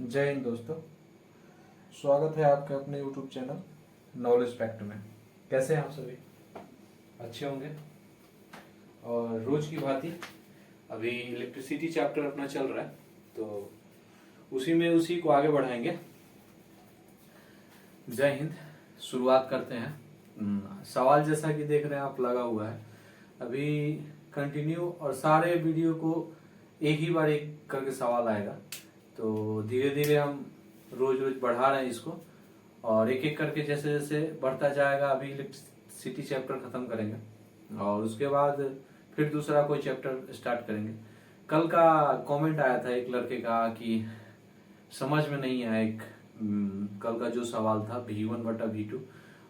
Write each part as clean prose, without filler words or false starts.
जय हिंद दोस्तों। स्वागत है आपके अपने यूट्यूब चैनल नॉलेज फैक्ट में। कैसे हैं आप सभी? अच्छे होंगे। और रोज की भांति अभी इलेक्ट्रिसिटी चैप्टर अपना चल रहा है, तो उसी को आगे बढ़ाएंगे। जय हिंद। शुरुआत करते हैं। सवाल जैसा कि देख रहे हैं आप लगा हुआ है अभी कंटिन्यू, और सारे वीडियो को एक ही बार एक करके सवाल आएगा। तो धीरे धीरे हम रोज रोज बढ़ा रहे हैं इसको, और एक एक करके जैसे जैसे बढ़ता जाएगा। अभी इलेक्ट्रिसिटी चैप्टर खत्म करेंगे और उसके बाद फिर दूसरा कोई चैप्टर स्टार्ट करेंगे। कल का कमेंट आया था एक लड़के का कि समझ में नहीं आया कल का जो सवाल था V1/V2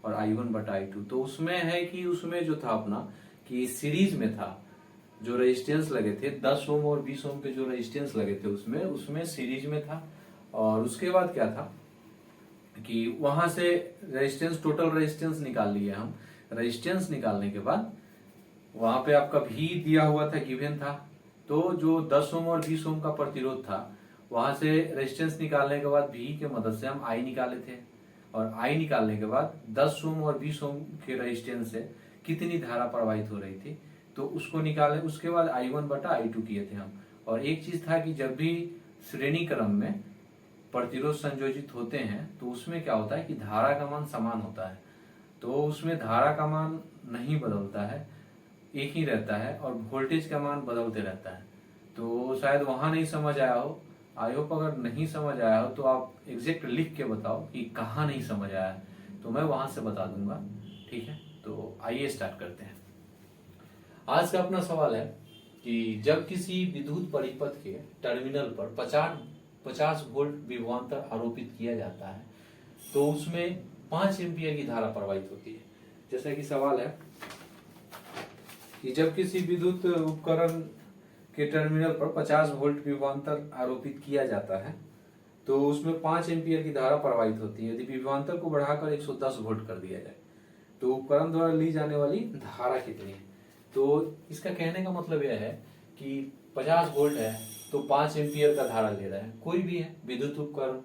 और I1/I2। तो उसमें है कि उसमें जो था अपना कि सीरीज में था, जो रेजिस्टेंस लगे थे 10 ओम और 20 ओम के जो रेजिस्टेंस लगे थे उसमें सीरीज में था। और उसके बाद क्या था कि वहां से रेजिस्टेंस, टोटल रेजिस्टेंस निकाल लिए हम। रेजिस्टेंस निकालने के बाद वहां पे आपका भी दिया हुआ था, गिवन था। तो जो 10 ओम और 20 ओम का प्रतिरोध था, वहां से रेजिस्टेंस निकालने के बाद भी की मदद से हम आई निकाले थे। और आई निकालने के बाद 10 ओम और 20 ओम के रेजिस्टेंस से कितनी धारा प्रवाहित हो रही थी, तो उसको निकाले। उसके बाद I1/I2 किए थे हम। और एक चीज था कि जब भी श्रेणी क्रम में प्रतिरोध संयोजित होते हैं तो उसमें क्या होता है कि धारा का मान समान होता है। तो उसमें धारा का मान नहीं बदलता है, एक ही रहता है, और वोल्टेज का मान बदलते रहता है। तो शायद वहां नहीं समझ आया हो। आई होप अगर नहीं समझ आया हो तो आप एग्जैक्ट लिख के बताओ कि कहाँ नहीं समझ आया है, तो मैं वहां से बता दूंगा। ठीक है, तो आइए स्टार्ट करते हैं। आज का अपना सवाल है कि जब किसी विद्युत परिपथ के टर्मिनल पर 50 वोल्ट विभवांतर आरोपित किया जाता है तो उसमें 5 एम्पियर की धारा प्रवाहित होती है। जैसा कि सवाल है कि जब किसी विद्युत उपकरण के टर्मिनल पर 50 वोल्ट विभवांतर आरोपित किया जाता है तो उसमें 5 एम्पियर की धारा प्रवाहित होती है। यदि विभवांतर को बढ़ाकर 110 वोल्ट कर दिया जाए तो उपकरण द्वारा ली जाने वाली धारा कितनी है? तो इसका कहने का मतलब यह है कि 50 वोल्ट है तो 5 एम्पियर का धारा ले रहा है। कोई भी है विद्युत उपकरण,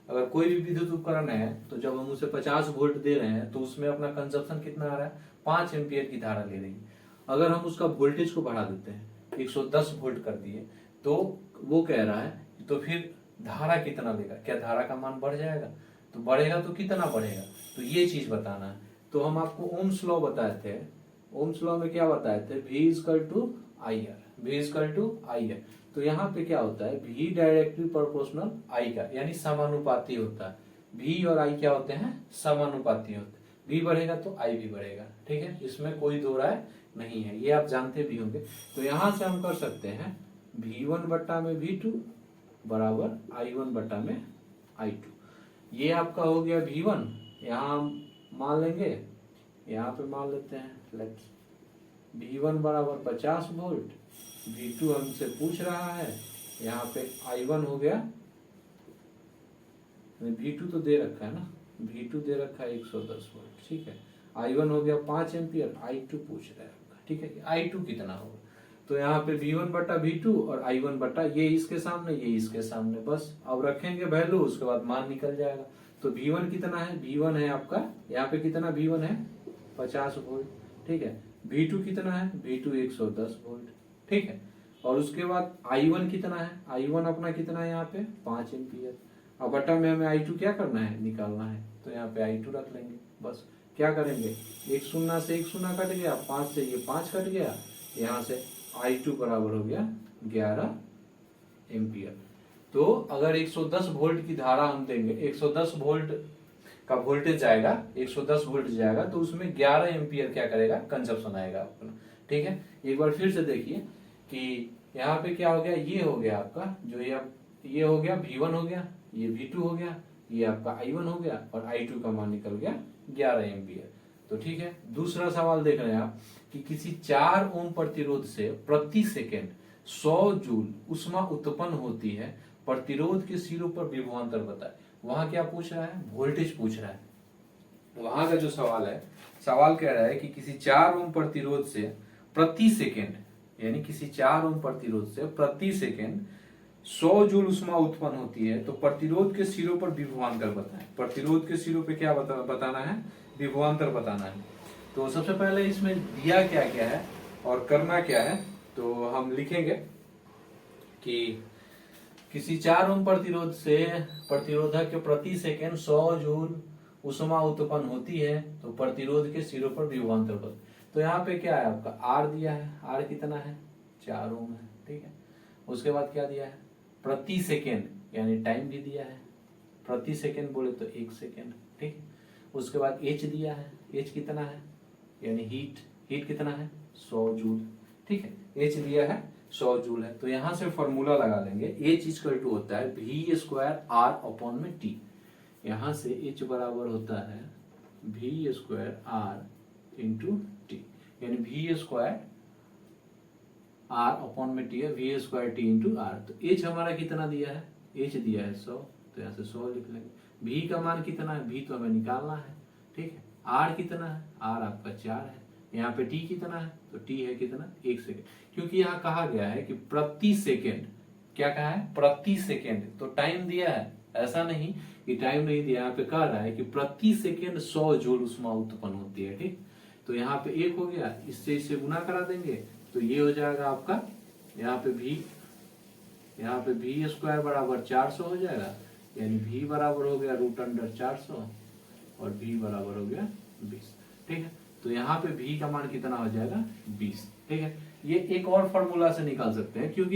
अगर कोई भी विद्युत उपकरण है तो जब हम उसे 50 वोल्ट दे रहे हैं तो उसमें अपना कंजप्शन कितना आ रहा है? 5 एम्पियर की धारा ले रही है। अगर हम उसका वोल्टेज को बढ़ा देते हैं, 110 वोल्ट कर दिए, तो वो कह रहा है तो फिर धारा कितना लेगा? क्या धारा का मान बढ़ जाएगा? तो बढ़ेगा तो कितना बढ़ेगा? तो ये चीज बताना है। तो हम आपको ओम्स लॉ बताए थे। ओम्स लॉ में क्या बताए थे? V=IR। तो यहाँ पे क्या होता है? V डायरेक्टली प्रोपोर्शनल I का, यानी समानुपाती होता है। V और I क्या होते हैं? समानुपाती होते हैं। V बढ़ेगा तो I भी बढ़ेगा। ठीक है, इसमें कोई दो राय नहीं है, ये आप जानते भी होंगे। तो यहां से हम कर सकते हैं V1/V2 बराबर I1/I2। ये आपका हो गया V1। यहाँ हम मान लेंगे, यहाँ पे मान लेते हैं लेट्स V1 बराबर 50 वोल्ट, V2 हमसे पूछ रहा है, यहाँ पे I1 हो गया, V2 तो दे रखा है ना, V2 दे रखा है 110 वोल्ट। ठीक है, I1 हो गया 5 एम्पियर, I2 पूछ रहा है आपका। ठीक है, I2 कितना होगा? तो यहाँ पे V1/V2 और I1 ये इसके सामने, ये इसके सामने, बस अब रखेंगे वैल्यू, उसके बाद मान निकल जाएगा। तो V1 कितना है? V1 है आपका, यहाँ पे कितना V1 है? 50 वोल्ट। ठीक है, V2 कितना है? V2 110 volt. ठीक है, और उसके बाद I1 कितना है? I1 अपना कितना है यहाँ पे? 5 एम्पियर। अब बटा में हमें I2 क्या करना है? निकालना है। तो यहाँ पे I2 रख लेंगे। बस क्या करेंगे? एक शून्य से एक शून्य कट गया, 5 से ये 5 कट गया, यहाँ से I2 बराबर हो गया 11 एम्पियर। तो अगर 110 वोल्ट की धारा हम देंगे, 110 वोल्ट का वोल्टेज जाएगा, 110 वोल्ट जाएगा, तो उसमें 11 एम्पियर क्या करेगा? कंजप्शन आएगा अपना। ठीक है, एक बार फिर से देखिए कि यहाँ पे क्या हो गया? ये हो गया आपका, जो ये हो गया V1 हो गया, ये V2 हो गया, ये आपका I1 हो गया, और I2 का मान निकल गया 11 एम्पियर। तो ठीक है, दूसरा सवाल देख रहे हैं आप कि किसी 4 ओम प्रतिरोध से प्रति सेकेंड 100 जूल ऊष्मा उत्पन्न होती है, प्रतिरोध के सिरों पर विभवांतर बताए। वहां क्या पूछ रहा है? वोल्टेज पूछ रहा है। वहां का जो सवाल है, सवाल कह रहा है कि किसी 4 ओम प्रतिरोध से प्रति सेकेंड, यानी किसी 4 ओम प्रतिरोध से प्रति सेकेंड 100 जूल उष्मा उत्पन्न होती है तो प्रतिरोध के सिरों पर विभवांतर बताएं। प्रतिरोध के सिरों पे क्या बताना है? विभवांतर बताना है। तो सबसे पहले इसमें दिया क्या क्या है और करना क्या है, तो हम लिखेंगे कि किसी 4 ओम प्रतिरोध से प्रतिरोधक के प्रति सेकेंड 100 जूल उष्मा उत्पन्न होती है तो प्रतिरोध के सिरों पर विभवांतर बताएं। तो यहाँ पे क्या है आपका आर दिया है, आर कितना है? 4 ओम है, ठीक है। उसके बाद क्या दिया है? प्रति सेकेंड यानी टाइम भी दिया है, प्रति सेकेंड बोले तो 1 सेकेंड, ठीक है। उसके बाद एच दिया है, एच कितना है यानी हीट, हीट कितना है? 100 जूल, ठीक है। एच दिया है 100 जूल है, तो यहां से फॉर्मूला लगा लेंगे। एच इक्वल टू होता है वी स्क्वायर आर अपॉन में टी। यहां से एच बराबर होता है V square R into T, यानी वी स्क्वायर आर अपॉन में टी है, V square T into R. तो एच हमारा कितना दिया है? एच दिया है 100, तो यहाँ से 100 लिख लेंगे। भी का मान कितना है? भी तो हमें निकालना है, ठीक है। आर कितना है? आर आपका 4 है। यहाँ पे टी कितना है? तो टी है कितना? 1 सेकेंड, क्योंकि यहाँ कहा गया है कि प्रति सेकेंड, क्या कहा है? प्रति सेकेंड, तो टाइम दिया है, ऐसा नहीं कि टाइम नहीं दिया। यहाँ पे कह रहा है कि प्रति सेकेंड 100 जूल उष्मा उत्पन्न होती है, ठीक। तो यहाँ पे 1 हो गया, इससे इसे गुना करा देंगे तो ये हो जाएगा आपका, यहाँ पे भी स्क्वायर बराबर 400 हो जाएगा, यानी भी बराबर हो गया रूट अंडर 400 और भी बराबर हो गया 20, ठीक है। तो यहाँ पे भी का मान कितना हो जाएगा? 20, ठीक है। ये एक और फॉर्मूला से निकाल सकते हैं, क्योंकि